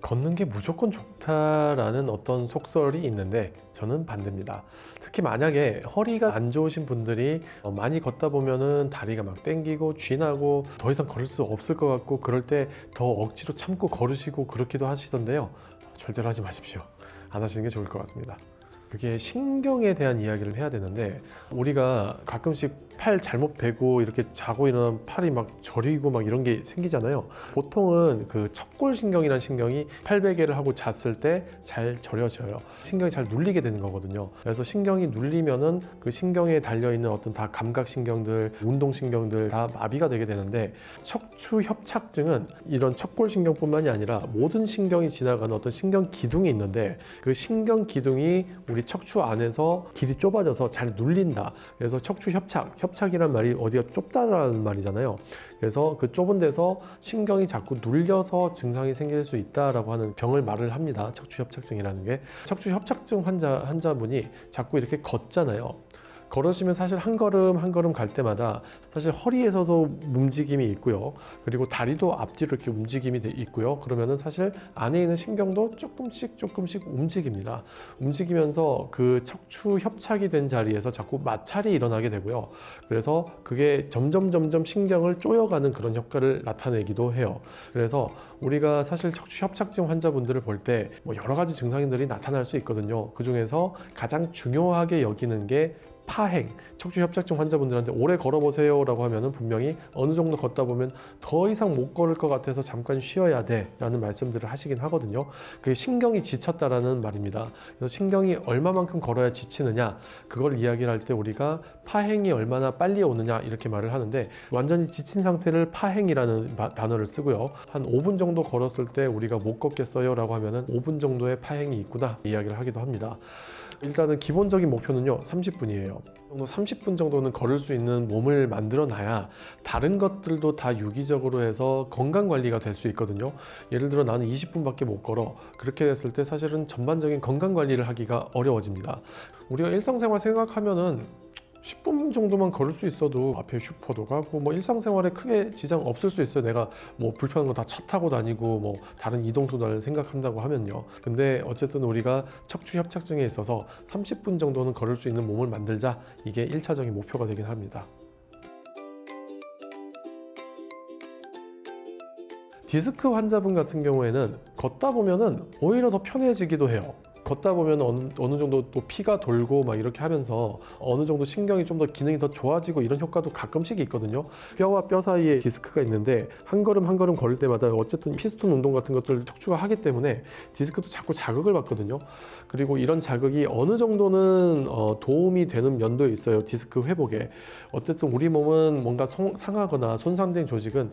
걷는 게 무조건 좋다라는 어떤 속설이 있는데 저는 반대입니다. 특히 만약에 허리가 안 좋으신 분들이 많이 걷다 보면은 다리가 막 땡기고 쥐나고 더 이상 걸을 수 없을 것 같고 그럴 때 더 억지로 참고 걸으시고 그렇기도 하시던데요. 절대로 하지 마십시오. 안 하시는 게 좋을 것 같습니다. 그게 신경에 대한 이야기를 해야 되는데 우리가 가끔씩 팔 잘못 베고 이렇게 자고 일어나면 팔이 막 저리고 막 이런 게 생기잖아요. 보통은 그 척골신경이라는 신경이 팔베개를 하고 잤을 때 잘 저려져요. 신경이 잘 눌리게 되는 거거든요. 그래서 신경이 눌리면은 그 신경에 달려있는 어떤 다 감각신경들, 운동신경들 다 마비가 되게 되는데 척추협착증은 이런 척골신경뿐만이 아니라 모든 신경이 지나가는 어떤 신경 기둥이 있는데 그 신경 기둥이 우리 척추 안에서 길이 좁아져서 잘 눌린다. 그래서 협착이란 말이 어디가 좁다라는 말이잖아요. 그래서 그 좁은 데서 신경이 자꾸 눌려서 증상이 생길 수 있다라고 하는 병을 말을 합니다. 척추협착증이라는 게. 척추협착증 환자분이 자꾸 이렇게 걷잖아요. 걸으시면 사실 한 걸음 한 걸음 갈 때마다 사실 허리에서도 움직임이 있고요. 그리고 다리도 앞뒤로 이렇게 움직임이 있고요. 그러면은 사실 안에 있는 신경도 조금씩 움직입니다. 움직이면서 그 척추 협착이 된 자리에서 자꾸 마찰이 일어나게 되고요. 그래서 그게 점점 신경을 쪼여가는 그런 효과를 나타내기도 해요. 그래서 우리가 사실 척추 협착증 환자분들을 볼 때 뭐 여러 가지 증상들이 나타날 수 있거든요. 그 중에서 가장 중요하게 여기는 게 파행, 척추협착증 환자분들한테 오래 걸어보세요 라고 하면은 분명히 어느 정도 걷다 보면 더 이상 못 걸을 것 같아서 잠깐 쉬어야 돼 라는 말씀들을 하시긴 하거든요. 그게 신경이 지쳤다라는 말입니다. 그래서 신경이 얼마만큼 걸어야 지치느냐, 그걸 이야기를 할 때 우리가 파행이 얼마나 빨리 오느냐 이렇게 말을 하는데, 완전히 지친 상태를 파행이라는 단어를 쓰고요. 한 5분 정도 걸었을 때 우리가 못 걷겠어요 라고 하면은 5분 정도의 파행이 있구나 이야기를 하기도 합니다. 일단은 기본적인 목표는요 30분이에요 30분 정도는 걸을 수 있는 몸을 만들어 놔야 다른 것들도 다 유기적으로 해서 건강관리가 될 수 있거든요. 예를 들어 나는 20분밖에 못 걸어, 그렇게 됐을 때 사실은 전반적인 건강관리를 하기가 어려워집니다. 우리가 일상생활 생각하면은 10분 정도만 걸을 수 있어도 앞에 슈퍼도 가고 뭐 일상생활에 크게 지장 없을 수 있어요. 내가 뭐 불편한 거 다 차 타고 다니고 뭐 다른 이동수단을 생각한다고 하면요. 근데 어쨌든 우리가 척추협착증에 있어서 30분 정도는 걸을 수 있는 몸을 만들자, 이게 1차적인 목표가 되긴 합니다. 디스크 환자분 같은 경우에는 걷다 보면은 오히려 더 편해지기도 해요. 걷다 보면 어느 정도 또 피가 돌고 막 이렇게 하면서 어느 정도 신경이 좀 더 기능이 더 좋아지고 이런 효과도 가끔씩 있거든요. 뼈와 뼈 사이에 디스크가 있는데 한 걸음 한 걸음 걸을 때마다 어쨌든 피스톤 운동 같은 것들을 척추가 하기 때문에 디스크도 자꾸 자극을 받거든요. 그리고 이런 자극이 어느 정도는 도움이 되는 면도 있어요. 디스크 회복에. 어쨌든 우리 몸은 뭔가 상하거나 손상된 조직은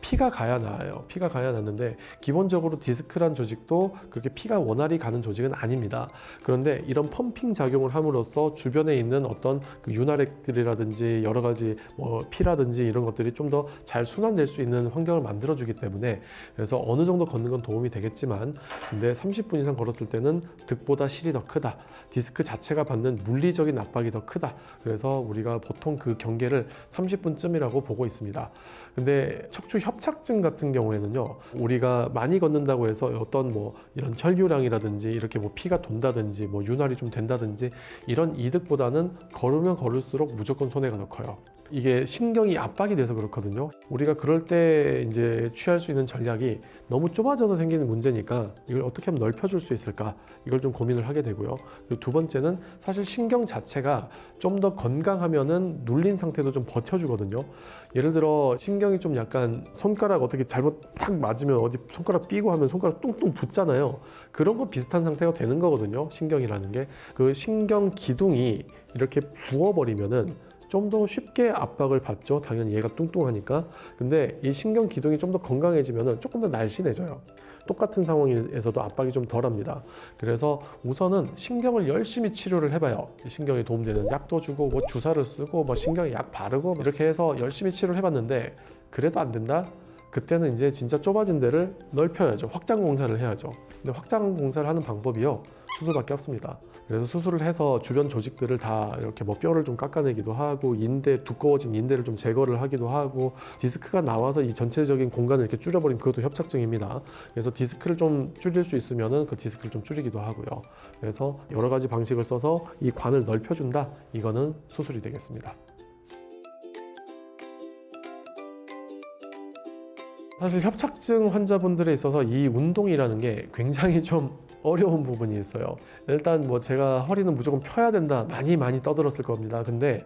피가 가야 나아요. 피가 가야 낫는데 기본적으로 디스크란 조직도 그렇게 피가 원활히 가는 조직은 아닙니다. 그런데 이런 펌핑 작용을 함으로써 주변에 있는 어떤 그 윤활액들이라든지 여러 가지 뭐 피라든지 이런 것들이 좀 더 잘 순환될 수 있는 환경을 만들어주기 때문에, 그래서 어느 정도 걷는 건 도움이 되겠지만 근데 30분 이상 걸었을 때는 득보다 실이 더 크다. 디스크 자체가 받는 물리적인 압박이 더 크다. 그래서 우리가 보통 그 경계를 30분쯤이라고 보고 있습니다. 근데 척추 협착증 같은 경우에는요, 우리가 많이 걷는다고 해서 어떤 뭐 이런 혈류량이라든지 이렇게 뭐 피가 돈다든지 뭐 윤활이 좀 된다든지 이런 이득보다는 걸으면 걸을수록 무조건 손해가 더 커요. 이게 신경이 압박이 돼서 그렇거든요. 우리가 그럴 때 이제 취할 수 있는 전략이 너무 좁아져서 생기는 문제니까 이걸 어떻게 하면 넓혀줄 수 있을까, 이걸 좀 고민을 하게 되고요. 그리고 두 번째는 사실 신경 자체가 좀 더 건강하면은 눌린 상태도 좀 버텨주거든요. 예를 들어 신경이 좀 약간 손가락 어떻게 잘못 탁 맞으면 어디 손가락 삐고 하면 손가락 뚱뚱 붙잖아요. 그런 거 비슷한 상태가 되는 거거든요. 신경이라는 게. 그 신경 기둥이 이렇게 부어버리면은 좀 더 쉽게 압박을 받죠. 당연히 얘가 뚱뚱하니까. 근데 이 신경 기둥이 좀 더 건강해지면 조금 더 날씬해져요. 똑같은 상황에서도 압박이 좀 덜합니다. 그래서 우선은 신경을 열심히 치료를 해봐요. 신경에 도움되는 약도 주고 뭐 주사를 쓰고 뭐 신경에 약 바르고 이렇게 해서 열심히 치료를 해봤는데 그래도 안 된다? 그때는 이제 진짜 좁아진 데를 넓혀야죠. 확장 공사를 해야죠. 근데 확장 공사를 하는 방법이요, 수술밖에 없습니다. 그래서 수술을 해서 주변 조직들을 다 이렇게 뭐 뼈를 좀 깎아내기도 하고 두꺼워진 인대를 좀 제거를 하기도 하고 디스크가 나와서 이 전체적인 공간을 이렇게 줄여버리면 그것도 협착증입니다. 그래서 디스크를 좀 줄일 수 있으면은 그 디스크를 좀 줄이기도 하고요. 그래서 여러 가지 방식을 써서 이 관을 넓혀준다. 이거는 수술이 되겠습니다. 사실 협착증 환자분들에 있어서 이 운동이라는 게 굉장히 좀 어려운 부분이 있어요. 일단 뭐 제가 허리는 무조건 펴야 된다 많이 떠들었을 겁니다. 근데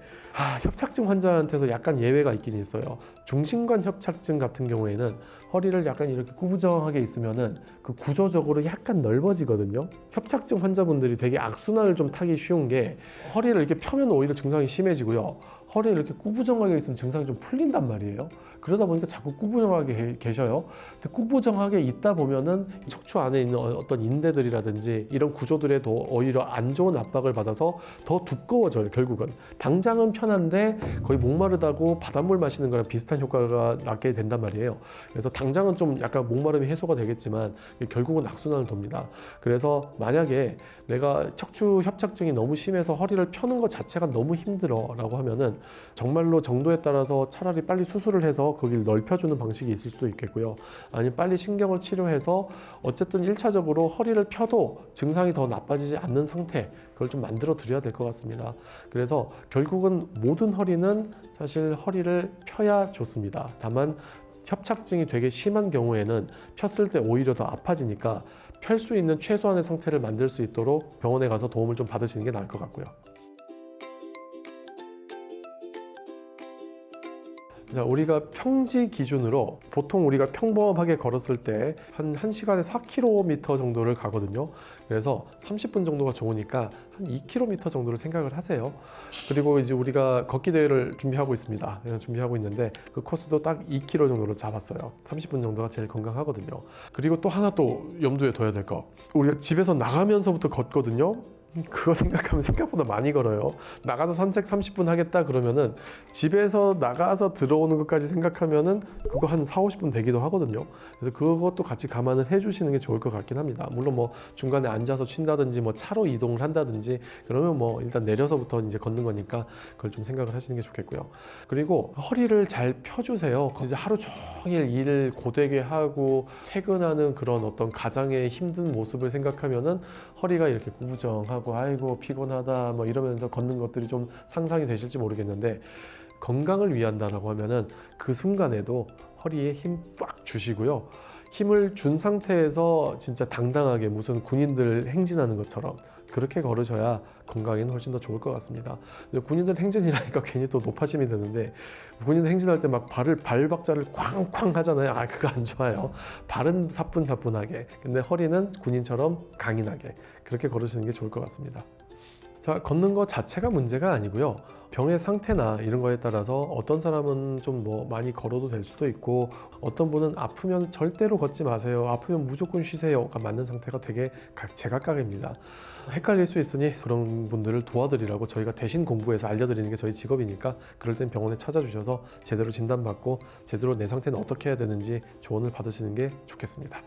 협착증 환자한테서 약간 예외가 있긴 있어요. 중심관 협착증 같은 경우에는 허리를 약간 이렇게 구부정하게 있으면은 그 구조적으로 약간 넓어지거든요. 협착증 환자분들이 되게 악순환을 좀 타기 쉬운 게 허리를 이렇게 펴면 오히려 증상이 심해지고요. 허리를 이렇게 구부정하게 있으면 증상이 좀 풀린단 말이에요. 그러다 보니까 자꾸 구부정하게 계셔요. 근데 구부정하게 있다 보면은 척추 안에 있는 어떤 인대들이라든지 이런 구조들에도 오히려 안 좋은 압박을 받아서 더 두꺼워져요. 결국은 당장은 편한데 거의 목마르다고 바닷물 마시는 거랑 비슷한 효과가 나게 된단 말이에요. 그래서 당장은 좀 약간 목마름이 해소가 되겠지만 결국은 악순환을 돕니다. 그래서 만약에 내가 척추 협착증이 너무 심해서 허리를 펴는 것 자체가 너무 힘들어 라고 하면은 정말로 정도에 따라서 차라리 빨리 수술을 해서 거기를 넓혀주는 방식이 있을 수도 있겠고요. 아니면 빨리 신경을 치료해서 어쨌든 1차적으로 허리를 펴도 증상이 더 나빠지지 않는 상태, 그걸 좀 만들어 드려야 될 것 같습니다. 그래서 결국은 모든 허리는 사실 허리를 펴야 좋습니다. 다만 협착증이 되게 심한 경우에는 폈을 때 오히려 더 아파지니까 펼 수 있는 최소한의 상태를 만들 수 있도록 병원에 가서 도움을 좀 받으시는 게 나을 것 같고요. 자, 우리가 평지 기준으로 보통 우리가 평범하게 걸었을 때 한 1시간에 4km 정도를 가거든요. 그래서 30분 정도가 좋으니까 한 2km 정도를 생각을 하세요. 그리고 이제 우리가 걷기 대회를 준비하고 있습니다. 준비하고 있는데 그 코스도 딱 2km 정도로 잡았어요. 30분 정도가 제일 건강하거든요. 그리고 또 하나 또 염두에 둬야 될 거. 우리가 집에서 나가면서부터 걷거든요. 그거 생각하면 생각보다 많이 걸어요. 나가서 산책 30분 하겠다 그러면은 집에서 나가서 들어오는 것까지 생각하면은 그거 한 40-50분 되기도 하거든요. 그래서 그것도 같이 감안을 해주시는 게 좋을 것 같긴 합니다. 물론 뭐 중간에 앉아서 쉰다든지 뭐 차로 이동을 한다든지 그러면 뭐 일단 내려서부터 이제 걷는 거니까 그걸 좀 생각을 하시는 게 좋겠고요. 그리고 허리를 잘 펴주세요. 이제 하루 종일 일을 고되게 하고 퇴근하는 그런 어떤 가장의 힘든 모습을 생각하면은 허리가 이렇게 구부정하고 아이고 피곤하다 뭐 이러면서 걷는 것들이 좀 상상이 되실지 모르겠는데 건강을 위한다라고 하면은 그 순간에도 허리에 힘 빡 주시고요. 힘을 준 상태에서 진짜 당당하게 무슨 군인들 행진하는 것처럼 그렇게 걸으셔야 건강에는 훨씬 더 좋을 것 같습니다. 군인들 행진이라니까 괜히 또 높아심이 드는데 군인들 행진할 때 막 발박자를 쾅쾅 하잖아요. 그거 안 좋아요. 발은 사뿐사뿐하게. 근데 허리는 군인처럼 강인하게 그렇게 걸으시는 게 좋을 것 같습니다. 자, 걷는 것 자체가 문제가 아니고요. 병의 상태나 이런 거에 따라서 어떤 사람은 좀 뭐 많이 걸어도 될 수도 있고 어떤 분은 아프면 절대로 걷지 마세요. 아프면 무조건 쉬세요가 맞는 상태가 되게 제각각입니다. 헷갈릴 수 있으니 그런 분들을 도와드리라고 저희가 대신 공부해서 알려드리는 게 저희 직업이니까 그럴 땐 병원에 찾아주셔서 제대로 진단받고 제대로 내 상태는 어떻게 해야 되는지 조언을 받으시는 게 좋겠습니다.